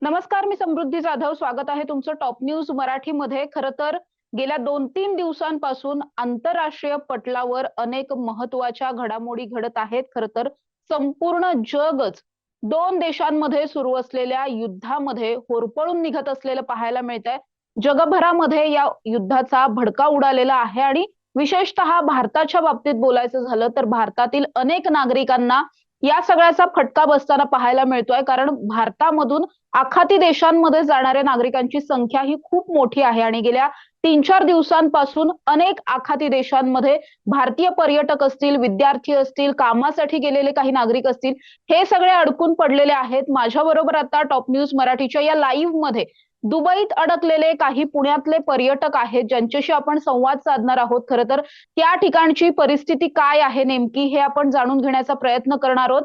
नमस्कार, मी समृद्धी जाधव. स्वागत आहे तुमचं टॉप न्यूज मराठीमध्ये. खरं तर गेल्या 2-3 दिवसांपासून आंतरराष्ट्रीय पटलावर अनेक महत्त्वाच्या घडामोडी घडत आहेत. खरं तर संपूर्ण जगच दोन देशांमध्ये सुरू असलेल्या युद्धामध्ये होरपळून निघत असलेलं पाहायला मिळतंय. जगभरामध्ये या युद्धाचा भडका उडालेला आहे आणि विशेषतः भारताच्या बाबतीत बोलायचं झालं तर भारतातील अनेक नागरिकांना या सगळ्याचा फटका बसताना पाहायला मिळतोय. कारण भारतामधून आखाती देशांमध्ये जाणाऱ्या नागरिकांची संख्या ही खूप मोठी आहे आणि गेल्या 3-4 दिवसांपासून अनेक आखाती देशांमध्ये भारतीय पर्यटक असतील, विद्यार्थी असतील, कामासाठी गेलेले काही नागरिक असतील, हे सगळे अडकून पडलेले आहेत. माझ्याबरोबर आता टॉप न्यूज मराठीच्या या लाईव्ह मध्ये दुबईत अडकलेले काही पुण्यातले पर्यटक आहेत, ज्यांच्याशी आपण संवाद साधणार आहोत. खरं तर त्या ठिकाणची परिस्थिती काय आहे नेमकी हे आपण जाणून घेण्याचा प्रयत्न करणार आहोत.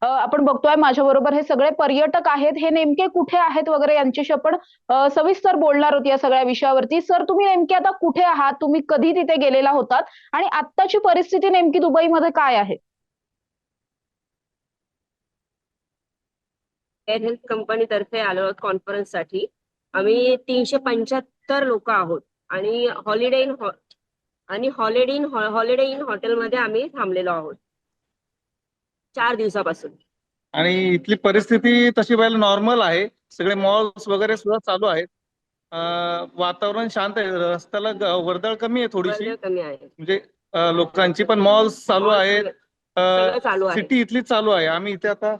आपण बघतोय माझ्याबरोबर हे सगळे पर्यटक आहेत. हे नेमके कुठे आहेत वगैरे यांच्याशी आपण सविस्तर बोलणार आहोत या सगळ्या विषयावरती. सर, तुम्ही नेमके आता कुठे आहात? तुम्ही कधी तिथे गेलेला होतात आणि आत्ताची परिस्थिती नेमकी दुबईमध्ये काय आहे? एअर हेल्थ कंपनी तर्फे आलो आहोत कॉन्फरन्ससाठी. आम्ही 375 लोक आहोत आणि हॉलिडे इन हॉटेलमध्ये आम्ही थांबलेलो आहोत 4 दिवसापासून. आणि इथली परिस्थिती तशी पाहिलं नॉर्मल आहे. सगळे मॉल्स वगैरे सुद्धा चालू आहेत. वातावरण शांत आहे. रस्त्याला वर्दळ कमी आहे थोडीशी, वर्दळ कमी आहे. म्हणजे लोकांची, पण मॉल्स चालू आहेत. सगळं चालू आहे. सिटी इथली चालू आहे. आम्ही इथे आता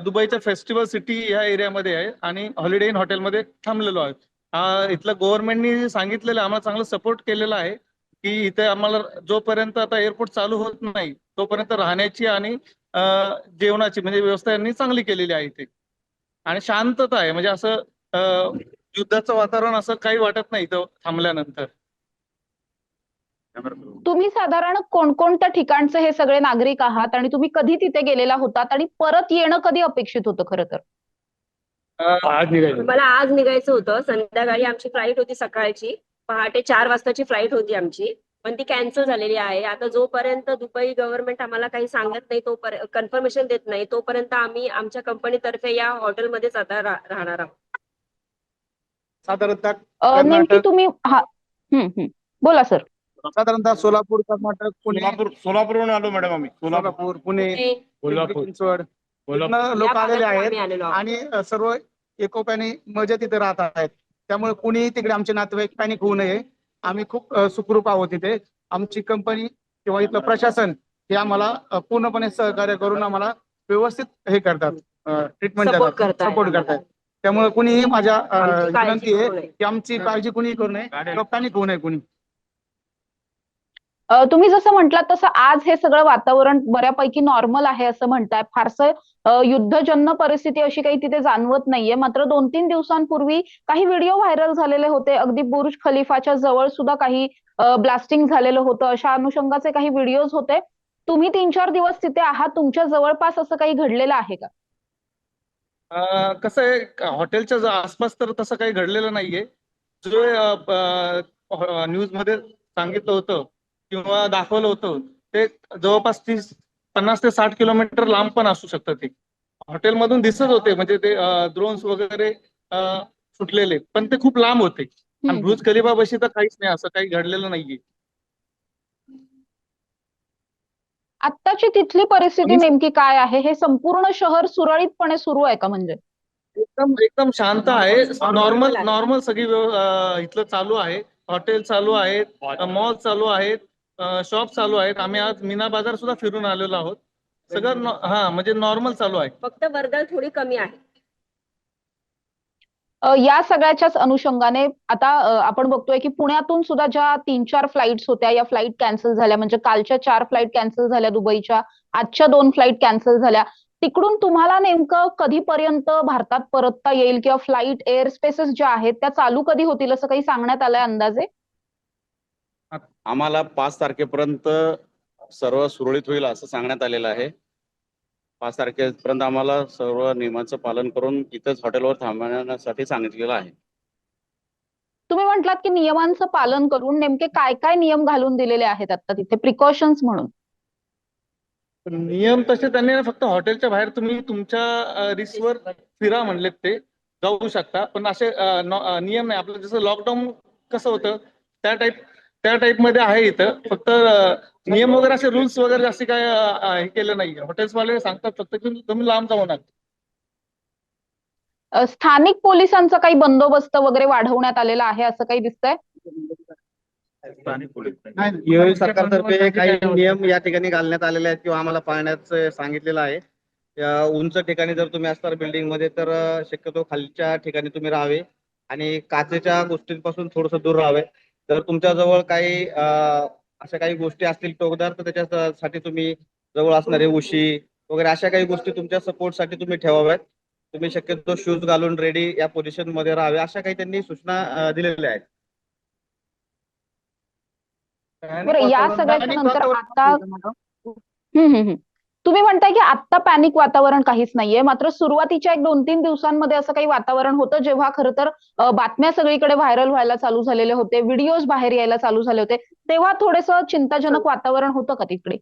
दुबईच्या फेस्टिवल सिटी ह्या एरियामध्ये आहे आणि हॉलिडे इन हॉटेलमध्ये थांबलेलो आहे. इथलं गव्हर्नमेंटनी सांगितलेलं, आम्हाला चांगलं सपोर्ट केलेला आहे की इथे आम्हाला जोपर्यंत आता एअरपोर्ट चालू होत नाही तोपर्यंत राहण्याची आणि जेवणाची म्हणजे व्यवस्था यांनी चांगली केलेली आहे इथे. आणि शांतता आहे, म्हणजे असं युद्धाचं वातावरण असं काही वाटत नाही इथं थांबल्यानंतर. तुम्ही साधारण कोणकोणत्या ठिकाणचे हे सगळे नागरिक आहात आणि तुम्ही कधी तिथे गेलेला होतात आणि परत येणं कधी अपेक्षित होतं खरं तर? मला आज निघायचं होतं. संध्याकाळी आमची फ्लाईट होती, सकाळची पहाटे 4 वाजताची फ्लाईट होती आमची, पण ती कॅन्सल झालेली आहे. आता जोपर्यंत दुबई गव्हर्नमेंट आम्हाला काही सांगत नाही, तोपर्यंत कन्फर्मेशन देत नाही, तोपर्यंत आम्ही आमच्या कंपनीतर्फे या हॉटेलमध्येच आता राहणार आहोत. साधारणतः नेमकी तुम्ही बोला सर. साधारणतः सोलापूर, कर्नाटक, पुणे, सोलापूरहून आलो मॅडम आम्ही. सोलापूर, पुणे, कोल्हापूर, चिंचवड लोक आलेले आहेत आणि सर्व एकोप्याने मजेत इथे राहत आहेत. त्यामुळे कुणीही तिकडे आमचे नातेवाईक पॅनिक होऊ नये. आम्ही खूप सुखरूप आहोत इथे. आमची कंपनी किंवा इथलं प्रशासन हे आम्हाला पूर्णपणे सहकार्य करून आम्हाला व्यवस्थित हे करतात, ट्रीटमेंट देतात, सपोर्ट करतात. त्यामुळे कुणीही माझ्या विनंती आहे की आमची काळजी कुणीही करू नये किंवा पॅनिक होऊ नये कुणी. तुम्ही जसं म्हटलात तसं आज हे सगळं वातावरण बऱ्यापैकी नॉर्मल आहे असं म्हणताय. फारसं युद्धजन्य परिस्थिती अशी काही तिथे जाणवत नाहीये. मात्र 2-3 दिवसांपूर्वी काही व्हिडिओ व्हायरल झालेले होते. अगदी बुर्ज खलिफाच्या जवळ सुद्धा काही ब्लास्टिंग झालेलं होतं. अशा अनुषंगाचे काही व्हिडिओज होते. तुम्ही 3-4 दिवस तिथे आहात. तुमच्या जवळपास असं काही घडलेलं आहे का? कसं आहे, हॉटेलच्या आसपास तर तसं काही घडलेलं नाहीये. जो न्यूज मध्ये सांगितलं होतं किंवा दाखवलं होतं ते जवळपास 50 ते 60 किलोमीटर लांब पण असू शकतं. ते हॉटेलमधून दिसत होते, म्हणजे ते ड्रोन्स वगैरे सुटलेले, पण ते खूप लांब होते. आणि बुर्ज खलिफापाशी तर काहीच नाही, असं काही घडलेलं नाहीये. आत्ताची तिथली परिस्थिती नेमकी काय आहे? हे संपूर्ण शहर सुरळीतपणे सुरू आहे का? म्हणजे एकदम एकदम शांत आहे. नॉर्मल सगळी इथलं चालू आहे. हॉटेल चालू आहेत, मॉल चालू आहेत, शॉप चालू आहेत. आम्ही आज मीना बाजार सुद्धा फिरून आलेलो आहोत. सगळं म्हणजे नॉर्मल चालू आहे. फक्त वर्दळ थोडी कमी आहे. या सगळ्याच्याच अनुषंगाने आता आपण बघतोय की पुण्यातून सुद्धा ज्या 3-4 फ्लाईट्स होत्या, या फ्लाईट कॅन्सल झाल्या. म्हणजे कालच्या 4 फ्लाईट कॅन्सल झाल्या दुबईच्या, आजच्या 2 फ्लाईट कॅन्सल झाल्या. तिकडून तुम्हाला नेमकं कधीपर्यंत भारतात परतता येईल किंवा फ्लाईट एअर स्पेसेस ज्या आहेत त्या चालू कधी होतील असं काही सांगण्यात आलंय अंदाजे? आम्हाला 5 तारखेपर्यंत सर्व सुरळीत होईल असं सांगण्यात आलेलं आहे. 5 तारखेपर्यंत आम्हाला सर्व नियमांचं पालन करून इथंच हॉटेलवर थांबण्यासाठी सांगितलेलं आहे. तुम्ही म्हटलात की नियमांचं पालन करून, नेमके काय काय नियम घालून दिलेले आहेत आता तिथे प्रिकॉशन्स म्हणून? नियम तसे त्यांनी फक्त हॉटेलच्या बाहेर तुम्ही तुमच्या रिस्कवर फिरा म्हणलेत ते. जाऊ शकता, पण असे नियम नाही. आपलं जसं लॉकडाऊन कसं होतं त्या टाईप मध्ये आहे इथं. फक्त नियम वगैरे असे रूल्स वगैरे जास्त काय हे केलं नाहीये. हॉटेल्सवाले सांगतात फक्त की तुम्ही लांब जाऊ नका. स्थानिक पोलिसांचा काही बंदोबस्त वगैरे वाढवण्यात आलेला आहे असं काही दिसतंय? नाही, सरकारतर्फे काही नियम या ठिकाणी घालण्यात आलेले आहेत किंवा आम्हाला पाळण्याचं सांगितलेलं आहे. या उंच ठिकाणी जर तुम्ही असणार बिल्डिंग मध्ये तर शक्यतो खालच्या ठिकाणी तुम्ही राहावे आणि काचेच्या गोष्टींपासून थोडंसं दूर राहावे. जर तुमच्याजवळ काही अशा काही गोष्टी असतील टोकदार तर त्याच्यासाठी तुम्ही जवळ असणारे उशी वगैरे अशा काही गोष्टी तुमच्या सपोर्टसाठी तुम्ही ठेवाव्यात. तुम्ही शक्यतो शूज घालून रेडी या पोझिशन मध्ये राहावे, अशा काही त्यांनी सूचना दिलेल्या आहेत. बरं, या सगळ्याच्या नंतर आता तुम्ही म्हणताय की आता पॅनिक वातावरण काहीच नाहीये, मात्र सुरुवातीच्या 1-2-3 दिवसांमध्ये असं काही वातावरण होतं जेव्हा खरं तर बातम्या सगळीकडे व्हायरल व्हायला चालू झालेले होते, व्हिडिओज बाहेर यायला चालू झाले होते, तेव्हा थोडंसं चिंताजनक वातावरण होतं का तिकडे?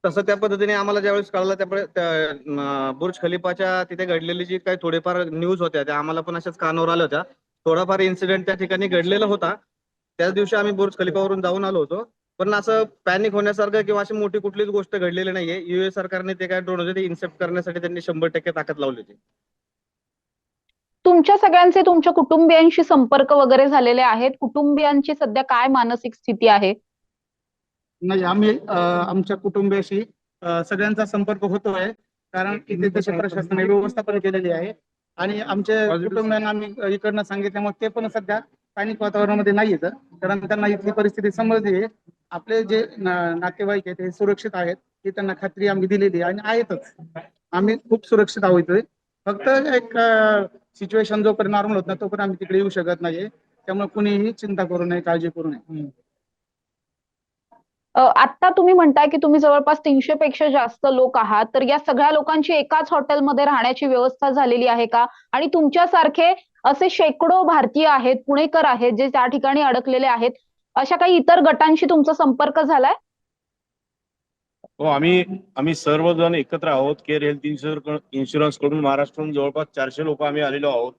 तसं त्या पद्धतीने आम्हाला ज्यावेळेस कळलं त्या बुर्ज खलिफाच्या तिथे घडलेली जी काही थोडेफार न्यूज होत्या त्या आम्हाला पण अशाच कानावर आल्या होत्या. थोडाफार इन्सिडेंट त्या ठिकाणी घडलेला होता. त्याच दिवशी आम्ही बुर्ज खलिफावरून जाऊन आलो होतो. पण असं पॅनिक होण्यासारखं किंवा अशी मोठी कुठलीच गोष्ट घडलेली नाहीये. युएस सरकारने ते काय ड्रोन होते ते इन्सेप्ट करण्यासाठी त्यांनी 100% ताकद लावली होती. तुमच्या सगळ्यांचे तुमच्या कुटुंबियांशी संपर्क वगैरे झालेले आहेत? कुटुंबियांची सध्या काय मानसिक स्थिती आहे? नाही, आम्ही आमच्या कुटुंबियाशी सगळ्यांचा संपर्क होतोय, कारण इथे तशी प्रशासनाने व्यवस्था पण केलेली आहे आणि आमच्या कुटुंबियांना आम्ही इकडनं सांगितल्यामुळे ते पण सध्या स्थानिक वातावरणामध्ये नाही येत, कारण त्यांना इथली परिस्थिती समजली आहे. आपले जे नातेवाईक आहेत ते सुरक्षित आहेत ही त्यांना खात्री आम्ही दिलेली आहे आणि आहेतच. आम्ही खूप सुरक्षित आहोत इथे. फक्त एक सिच्युएशन जोपर्यंत नॉर्मल होत नाही तोपर्यंत आम्ही तिकडे येऊ शकत नाहीये. त्यामुळे कुणीही चिंता करू नये, काळजी करू नये. आता तुम्ही म्हणताय की तुम्ही जवळपास 300 पेक्षा जास्त लोक आहात, तर या सगळ्या लोकांची एकाच हॉटेलमध्ये राहण्याची व्यवस्था झालेली आहे का? आणि तुमच्यासारखे असे शेकडो भारतीय आहेत, पुणेकर आहेत जे त्या ठिकाणी अडकलेले आहेत, अशा काही इतर गटांशी तुमचा संपर्क झालाय? हो, आम्ही सर्वजण एकत्र आहोत. केअर हेल्थ इन्शुरन्स कडून महाराष्ट्रातून जवळपास 400 लोक आम्ही आलेलो आहोत.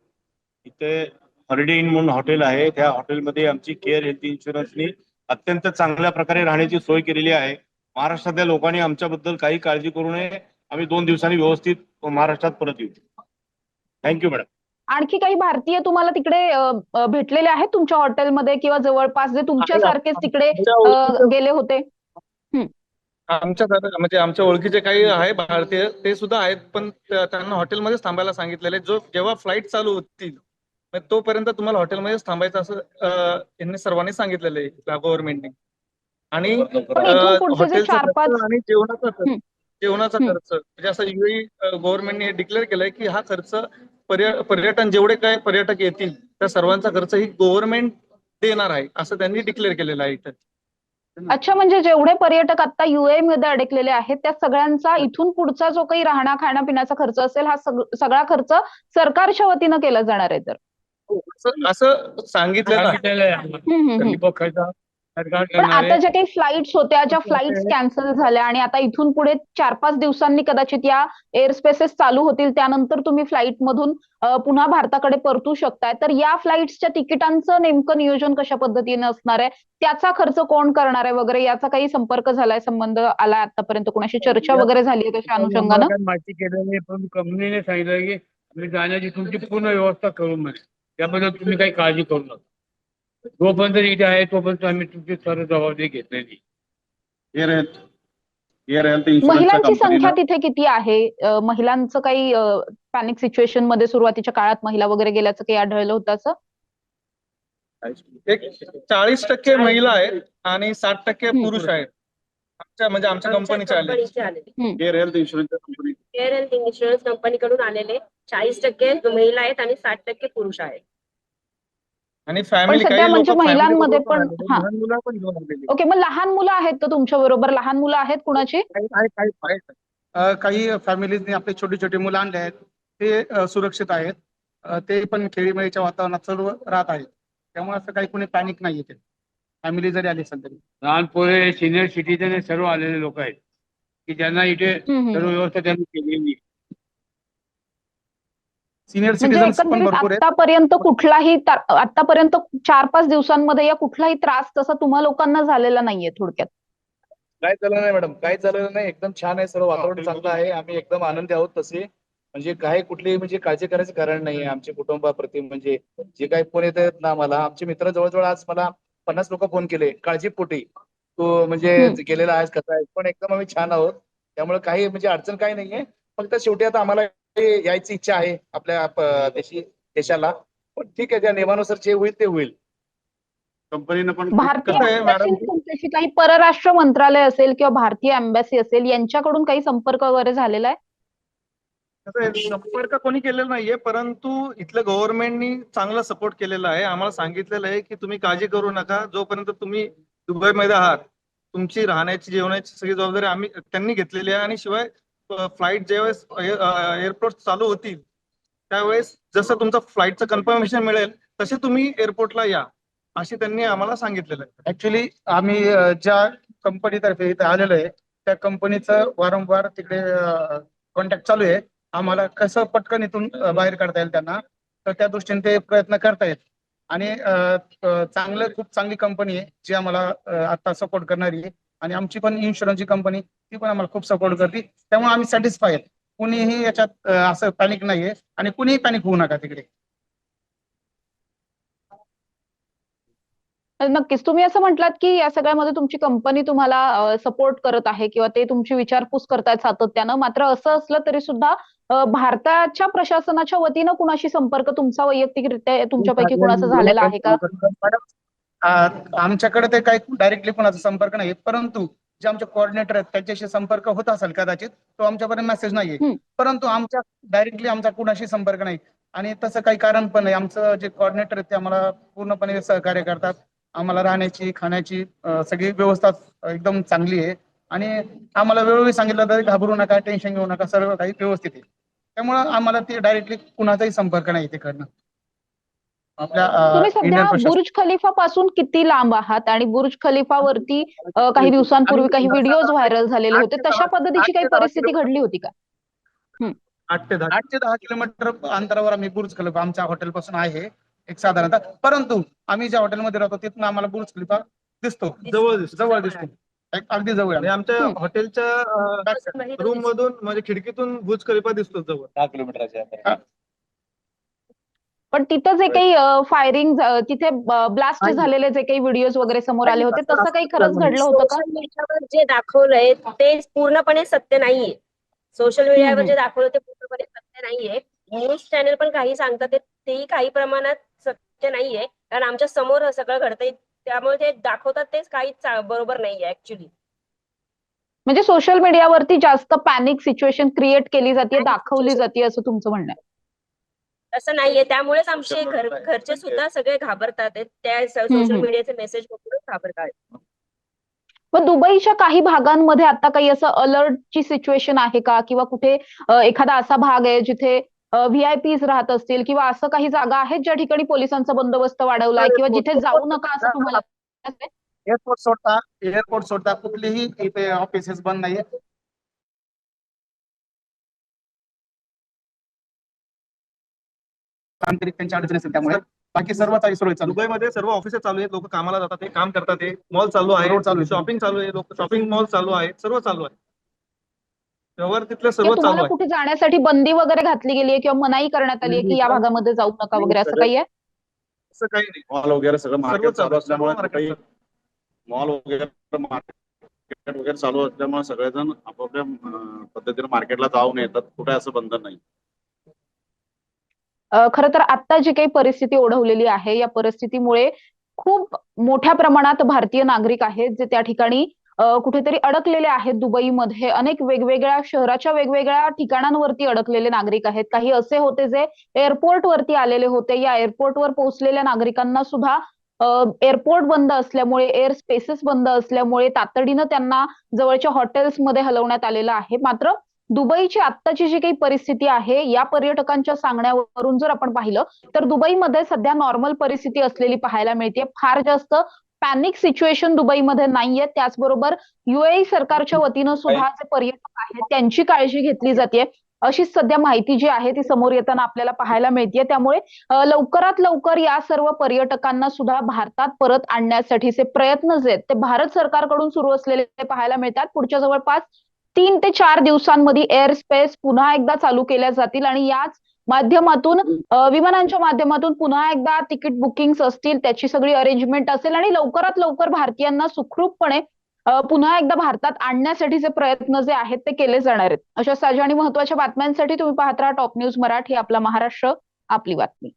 इथे हॉलिडे इन म्हणून हॉटेल आहे. त्या हॉटेलमध्ये आमची केअर हेल्थ इन्शुरन्सनी अत्यंत चांगल्या प्रकारे राहण्याची सोय केलेली आहे. महाराष्ट्रातल्या लोकांनी आमच्याबद्दल काही काळजी करू नये. आम्ही 2 दिवसांनी व्यवस्थित महाराष्ट्रात परत येऊ. Thank you madam. आणखी काही भारतीय तुम्हाला तिकडे भेटलेले आहेत तुमच्या हॉटेलमध्ये किंवा जवळपास जे तुमच्यासारखेच तिकडे गेले होते? म्हणजे आमच्या ओळखीचे काही आहे भारतीय ते सुद्धा आहेत, पण त्यांना हॉटेलमध्येच थांबायला सांगितलेलं आहे. जेव्हा फ्लाईट चालू होतील तोपर्यंत तुम्हाला हॉटेलमध्येच थांबायचं असं यांनी सर्वांनी सांगितलेलं आहे गव्हर्नमेंटने. आणि हॉटेलचा खर्च आणि जेवणाचा खर्च म्हणजे असं गव्हर्नमेंटने डिक्लेअर केलंय की हा खर्च पर्यटन जेवढे काय पर्यटक येतील त्या सर्वांचा खर्च ही गव्हर्नमेंट देणार आहे असं त्यांनी डिक्लेअर केलेलं आहे इथं. अच्छा, म्हणजे जेवढे पर्यटक आता UAE मध्ये अडकलेले आहेत त्या सगळ्यांचा इथून पुढचा जो काही राहणं खाण्यापिण्याचा खर्च असेल हा सगळा खर्च सरकारच्या वतीनं केला जाणार आहे. तर असं सांगितलेलं आहे. पण आता ज्या काही फ्लाईट्स होत्या, ज्या फ्लाईट्स कॅन्सल झाल्या आणि आता इथून पुढे 4-5 दिवसांनी कदाचित या एअर स्पेसेस चालू होतील, त्यानंतर तुम्ही फ्लाईट मधून पुन्हा भारताकडे परतू शकताय. तर या फ्लाईट्सच्या तिकिटांचं नेमकं नियोजन कशा पद्धतीने असणार आहे, त्याचा खर्च कोण करणार आहे वगैरे, याचा काही संपर्क झालाय, संबंध आलाय आतापर्यंत, कोणाशी चर्चा वगैरे झाली आहे त्याच्या अनुषंगानं? माहिती केलेली, पण कंपनीने सांगितलं की आम्ही जाण्याची तुमची पूर्ण व्यवस्था करून मिळेल, त्याबद्दल तुम्ही काही काळजी करू नका. जोपर्यंत इथे आहे तोपर्यंत आम्ही तुमची सर्व जबाबदारी घेतलेली. महिलांची संख्या तिथे किती आहे? महिलांचं काही पॅनिक सिच्युएशन मध्ये सुरुवातीच्या काळात महिला वगैरे गेल्याचं काही आढळलं होतं असं? एक 40% महिला आहेत आणि 60% पुरुष आहेत. आमच्या कंपनीचे आले. केअर हेल्थ इन्शुरन्स कंपनीकडून आलेले 40% महिला आहेत आणि 60% पुरुष आहेत. आणि फॅमिली सध्या म्हणजे महिलांमध्ये पण लहान मुलं पण घेऊन आलेली. ओके, मग लहान मुलं आहेत का तुमच्या बरोबर? लहान मुलं आहेत कुणाची? काही फॅमिलीजने आपले छोटी छोटी मुलं आणले आहेत, ते सुरक्षित आहेत. ते पण खेळीमेळीच्या वातावरणात सर्व राहत आहेत, त्यामुळे असं काही कोणी पॅनिक नाही येते. फॅमिली जरी आली असेल तरी लहान पोरे, सिनियर सिटीजन सर्व आलेले लोक आहेत की ज्यांना इथे सर्व व्यवस्था त्यांनी केलेली. सिनियर म्हणजे सिटीजन्स पण एकंदरीत भरपूर आहेत. आतापर्यंत 4-5 दिवसांमध्ये या कुठलाही त्रास तसा तुम्हा लोकांना झालेला नाहीये थोडक्यात? काय झालं नाही मॅडम, काय झालेलं नाही. एकदम छान आहे, सर्व वातावरण चांगलं आहे. आम्ही एकदम आनंदी आहोत. तसे म्हणजे काही कुठलीही म्हणजे काळजी करायचं कारण नाहीये आमच्या कुटुंबाप्रती. म्हणजे जे काही फोन येत आहेत ना आम्हाला, आमचे मित्र जवळजवळ आज मला 50 लोक फोन केले काळजीपोटी. तो म्हणजे गेलेला आहेस कसा आहे, पण एकदम आम्ही छान आहोत. त्यामुळे काही म्हणजे अडचण काही नाहीये. फक्त शेवटी आता आम्हाला यायची इच्छा आहे आपल्या देशाला. पण ठीक आहे, त्या नियमानुसार जे होईल ते होईल. कंपनीनं पण भारतीय कसं आहे, मॅडम? embassy तुमच्याशी काही परराष्ट्र मंत्रालय असेल किंवा भारतीय एम्बॅसी असेल यांच्याकडून काही संपर्क वगैरे झालेला आहे? कसं आहे, संपर्क कोणी केलेला नाहीये, परंतु इथलं गव्हर्नमेंटनी चांगला सपोर्ट केलेला आहे. आम्हाला सांगितलेलं आहे की तुम्ही काळजी करू नका, जोपर्यंत तुम्ही दुबईमध्ये आहात तुमची राहण्याची जेवणाची सगळी जबाबदारी त्यांनी घेतलेली आहे. आणि शिवाय फ्लाईट ज्यावेळेस एअरपोर्ट चालू होतील त्यावेळेस जसं तुमचं फ्लाईटचं कन्फर्मेशन मिळेल तसे तुम्ही एअरपोर्टला या, अशी त्यांनी आम्हाला सांगितलेलं आहे. ऍक्च्युली आम्ही ज्या कंपनीतर्फे इथे आलेलो आहे त्या कंपनीचं वारंवार तिकडे कॉन्टॅक्ट चालू आहे. आम्हाला कसं पटकन इथून बाहेर काढता येईल त्यांना, तर त्या दृष्टीने ते प्रयत्न करतायत. आणि खूप चांगली कंपनी आहे जी आम्हाला आता सपोर्ट करणारी आहे. आणि आमची पण इन्शुरन्सची कंपनी ती पण आम्हाला खूप सपोर्ट करते. त्यामुळे आम्ही सॅटिस्फाय आहेत. कुणीही याच्यात असं पॅनिक नाहीये आणि कुणीही पॅनिक होऊ नका तिकडे. नक्कीच. तुम्ही असं म्हटलात की या सगळ्यामध्ये तुमची कंपनी तुम्हाला सपोर्ट करत आहे किंवा ते तुमची विचारपूस करतायत सातत्यानं. मात्र असं असलं तरी सुद्धा भारताच्या प्रशासनाच्या वतीनं कुणाशी संपर्क तुमचा वैयक्तिकरित्या तुमच्यापैकी कुणाचा झालेला आहे का? आमच्याकडे ते काही डायरेक्टली कोणाचा संपर्क नाही, परंतु जे आमचे कोऑर्डिनेटर आहेत त्यांच्याशी संपर्क होत असेल कदाचित, तो आमच्यापर्यंत मेसेज नाहीये. परंतु डायरेक्टली आमचा कुणाशी संपर्क नाही आणि तसं काही कारण पण नाही. आमचं जे कोऑर्डिनेटर आहेत ते आम्हाला पूर्णपणे सहकार्य करतात. आम्हाला राहण्याची खाण्याची सगळी व्यवस्था एकदम चांगली आहे. आणि आम्हाला वेळोवेळी सांगितलं तर घाबरू नका, टेन्शन घेऊ नका, सर्व काही व्यवस्थित आहे. त्यामुळं आम्हाला ते डायरेक्टली कुणाचाही संपर्क नाही तिकडनं. आपल्या तुम्ही सध्या इंडियन प्रशासन बुर्ज खलिफा पासून किती लांब आहात आणि बुर्ज खलिफावरती काही दिवसांपूर्वी काही व्हिडिओज व्हायरल झालेले होते, तशा पद्धतीची काही परिस्थिती घडली होती का? 8 ते 10 8 ते 10 किलोमीटर अंतरावर आम्ही बुर्ज खलिफा आमच्या हॉटेलपासून आहे एक साधारणतः. परंतु आम्ही ज्या हॉटेलमध्ये राहतो तिथून आम्हाला बुर्ज खलिफा दिसतो, जवळ दिसतो, अगदी जवळ. आणि आमच्या हॉटेलच्या रूम मधून म्हणजे खिडकीतून बुर्ज खलिफा दिसतो जवळ 10 किलोमीटरच्या. पण तिथं जे काही फायरिंग तिथे ब्लास्ट झालेले जे काही व्हिडिओज वगैरे समोर आले होते तसं काही खरंच घडलं होतं का? सोशल मीडियावर जे दाखवलंय ते पूर्णपणे सत्य नाहीये. सोशल मीडियावर जे दाखवलं ते पूर्णपणे सत्य नाहीये. न्यूज चॅनल पण काही सांगतात तेही काही प्रमाणात सत्य नाहीये, कारण आमच्या समोर सगळं घडतंय. त्यामुळे ते दाखवतात तेच काहीच बरोबर नाहीये ऍक्च्युली. म्हणजे सोशल मीडियावरती जास्त पॅनिक सिच्युएशन क्रिएट केली जाते, दाखवली जाते असं तुमचं म्हणणं आहे? असं नाहीये. त्यामुळेच आमचे घरचे सुद्धा सगळे घाबरतात. त्या सोशल मीडियाचे मेसेज बघूनच घाबरतात. मग दुबईच्या काही भागांमध्ये आता काही असं अलर्टची सिच्युएशन आहे का, किंवा कुठे एखादा असा भाग आहे जिथे व्हीआयपीज राहत असतील किंवा असं काही जागा आहेत ज्या ठिकाणी पोलिसांचा बंदोबस्त वाढवलाय किंवा जिथे जाऊ नका असं तुम्हाला? एअरपोर्ट सोडता कुठलीही इथे ऑफिसेस बंद नाहीये. तांत्रिक त्यांच्या अडचणी असेल त्यामुळे बाकी सर्व काही सुरळीत चालू आहे. दुबईमध्ये सर्व ऑफिसेस चालू आहेत, लोक कामाला जातात, ते काम करतात, ते मॉल चालू आहे, रोड चालू आहे. शॉपिंग चालू आहे, लोक शॉपिंग मॉल चालू आहे, सर्व चालू आहे. व्यवहार तिथलं सर्व किंवा चालू तुम्हाला आहे. कुठे जाण्यासाठी बंदी वगैरे घातली गेली आहे किंवा मनाई करण्यात आली आहे की या भागामध्ये जाऊ नका वगैरे, असं काही आहे? असं काही नाही. मॉल वगैरे सगळं मार्केट चालू सर्व असल्यामुळे market काही चालू. मॉल वगैरे मार्केट वगैरे चालू असल्यामुळे सगळेजण आपापल्या पद्धतीने मार्केटला जाऊन येतात. कुठे असं बंधन नाही. खरं तर आता जी काही परिस्थिती ओढवलेली आहे या परिस्थितीमुळे खूप मोठ्या प्रमाणात भारतीय नागरिक आहेत जे त्या ठिकाणी कुठेतरी अडकलेले आहेत. दुबईमध्ये अनेक वेगवेगळ्या शहराच्या वेगवेगळ्या ठिकाणांवरती अडकलेले नागरिक आहेत. काही असे होते जे एअरपोर्ट वरती आलेले होते. या एअरपोर्टवर पोहोचलेल्या नागरिकांना सुद्धा एअरपोर्ट बंद असल्यामुळे, एअर स्पेसेस बंद असल्यामुळे तातडीनं त्यांना जवळच्या हॉटेल्समध्ये हलवण्यात आलेलं आहे. मात्र दुबईची आत्ताची जी काही परिस्थिती आहे या पर्यटकांच्या सांगण्यावरून जर आपण पाहिलं तर दुबईमध्ये सध्या नॉर्मल परिस्थिती असलेली पाहायला मिळते. फार जास्त पॅनिक सिच्युएशन दुबईमध्ये नाहीये. त्याचबरोबर UAE सरकारच्या वतीनं सुद्धा जे पर्यटक आहेत त्यांची काळजी घेतली जाते. अशीच सध्या माहिती जी आहे ती समोर येताना आपल्याला पाहायला मिळते. त्यामुळे लवकरात लवकर या सर्व पर्यटकांना सुद्धा भारतात परत आणण्यासाठीचे प्रयत्न जे आहेत ते भारत सरकारकडून सुरू असलेले पाहायला मिळतात. पुढच्या जवळपास 3 ते 4 दिवसांमध्ये एअर स्पेस पुन्हा एकदा चालू केल्या जातील आणि याच माध्यमातून विमानांच्या माध्यमातून पुन्हा एकदा तिकीट बुकिंग्स असतील, त्याची सगळी अरेंजमेंट असेल आणि लवकरात लवकर भारतीयांना सुखरूपपणे पुन्हा एकदा भारतात आणण्यासाठीचे प्रयत्न जे आहेत ते केले जाणार आहेत. अशा ताज्या आणि महत्त्वाच्या बातम्यांसाठी तुम्ही पाहत राहा टॉप न्यूज मराठी. आपला महाराष्ट्र, आपली बातमी.